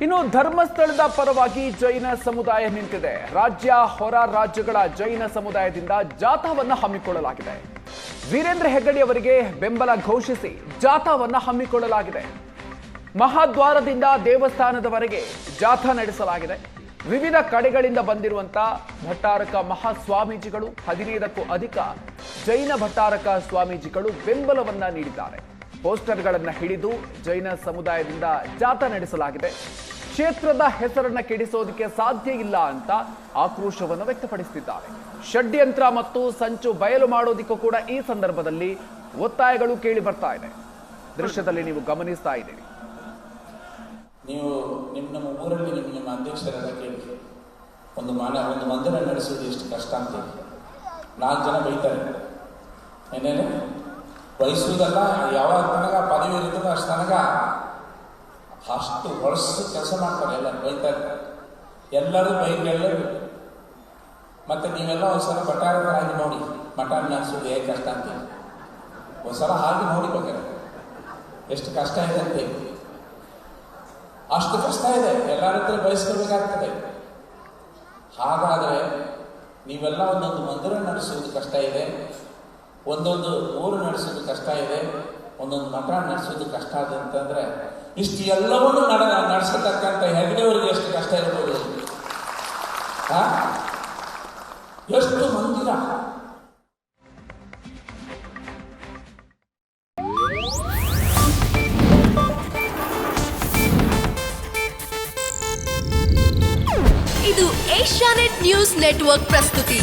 ಇನ್ನು ಧರ್ಮಸ್ಥಳದ ಪರವಾಗಿ ಜೈನ ಸಮುದಾಯ ನಿಂತಿದೆ. ರಾಜ್ಯ ಹೊರ ರಾಜ್ಯಗಳ ಜೈನ ಸಮುದಾಯದಿಂದ ಜಾಥಾವನ್ನ ಹಮ್ಮಿಕೊಳ್ಳಲಾಗಿದೆ. ವೀರೇಂದ್ರ ಹೆಗ್ಗಡೆ ಅವರಿಗೆ ಬೆಂಬಲ ಘೋಷಿಸಿ ಜಾಥಾವನ್ನ ಹಮ್ಮಿಕೊಳ್ಳಲಾಗಿದೆ. ಮಹಾದ್ವಾರದಿಂದ ದೇವಸ್ಥಾನದವರೆಗೆ ಜಾಥಾ ನಡೆಸಲಾಗಿದೆ. ವಿವಿಧ ಕಡೆಗಳಿಂದ ಬಂದಿರುವಂತಹ ಭಟ್ಟಾರಕ ಮಹಾಸ್ವಾಮೀಜಿಗಳು 15ಕ್ಕೂ ಅಧಿಕ ಜೈನ ಭಟ್ಟಾರಕ ಸ್ವಾಮೀಜಿಗಳು ಬೆಂಬಲವನ್ನ ನೀಡಿದ್ದಾರೆ. ಪೋಸ್ಟರ್ಗಳನ್ನು ಹಿಡಿದು ಜೈನ ಸಮುದಾಯದಿಂದ ಜಾಥಾ ನಡೆಸಲಾಗಿದೆ. ಕ್ಷೇತ್ರದ ಹೆಸರನ್ನ ಕೆಡಿಸೋದಕ್ಕೆ ಸಾಧ್ಯ ಇಲ್ಲ ಅಂತ ಆಕ್ರೋಶವನ್ನು ವ್ಯಕ್ತಪಡಿಸುತ್ತಿದ್ದಾರೆ. ಷಡ್ಯಂತ್ರ ಮತ್ತು ಸಂಚು ಬಯಲು ಮಾಡೋದಕ್ಕೂ ಕೂಡ ಈ ಸಂದರ್ಭದಲ್ಲಿ ಒತ್ತಾಯಗಳು ಕೇಳಿ ಬರ್ತಾ ಇದೆ. ದೃಶ್ಯದಲ್ಲಿ ನೀವು ಗಮನಿಸ್ತಾ ಇದ್ದೀರಿ. ನೀವು ನಮ್ಮ ಊರಲ್ಲಿ ನಿಮ್ಮ ಅಧ್ಯಕ್ಷರೆಲ್ಲ ಕೇಳಿ ಒಂದು ಮಂದಿರ ನಡೆಸೋದು ಎಷ್ಟು ಕಷ್ಟ ಅಂತ 4 ಜನ ಬೈತಾರೆ. ಏನೇನು ಬಯಸುವುದಲ್ಲ, ಯಾವಾಗ ತನಕ ಪದವಿ ಇರ್ತದೆ ಅಷ್ಟು ತನಕ ಅಷ್ಟು ವರ್ಷ ಕೆಲಸ ಮಾಡ್ತಾರೆ. ಎಲ್ಲ ಬೈತಾರೆ, ಎಲ್ಲರೂ ಬೈಗೆಲ್ಲರೂ. ಮತ್ತೆ ನೀವೆಲ್ಲ ಒಂದ್ಸಲ ಭಟ್ಟಾರಕರಾಗಿ ನೋಡಿ ಮಠ ನಡೆಸೋದು ಹೇಗೆ ಕಷ್ಟ ಅಂತ ಒಂದ್ಸಲ ಹಾಗೆ ನೋಡಿಬೇಕಾರೆ ಎಷ್ಟು ಕಷ್ಟ ಇದೆ ಅಂತ. ಅಷ್ಟು ಕಷ್ಟ ಇದೆ, ಎಲ್ಲರ ಹತ್ರ ಬಯಸ್ಕೋಬೇಕಾಗ್ತದೆ. ಹಾಗಾದರೆ ನೀವೆಲ್ಲ ಒಂದೊಂದು ಮಂದಿರ ನಡೆಸೋದು ಕಷ್ಟ ಇದೆ, ಒಂದೊಂದು ಊರು ನಡೆಸೋದು ಕಷ್ಟ ಇದೆ, ಒಂದೊಂದು ಮಠ ನಡೆಸೋದು ಕಷ್ಟ ಇದೆ ಅಂತಂದ್ರೆ ಇಷ್ಟು ಎಲ್ಲವನ್ನೂ ನಡೆಸತಕ್ಕಂಥ ಹೆಗ್ಡೆಯವರಿಗೆ ಎಷ್ಟು ಕಷ್ಟ ಇರ್ಬೋದು. ಎಷ್ಟು ಮಂದಿರ. ಇದು ಏಷ್ಯಾನೆಟ್ ನ್ಯೂಸ್ ನೆಟ್ವರ್ಕ್ ಪ್ರಸ್ತುತಿ.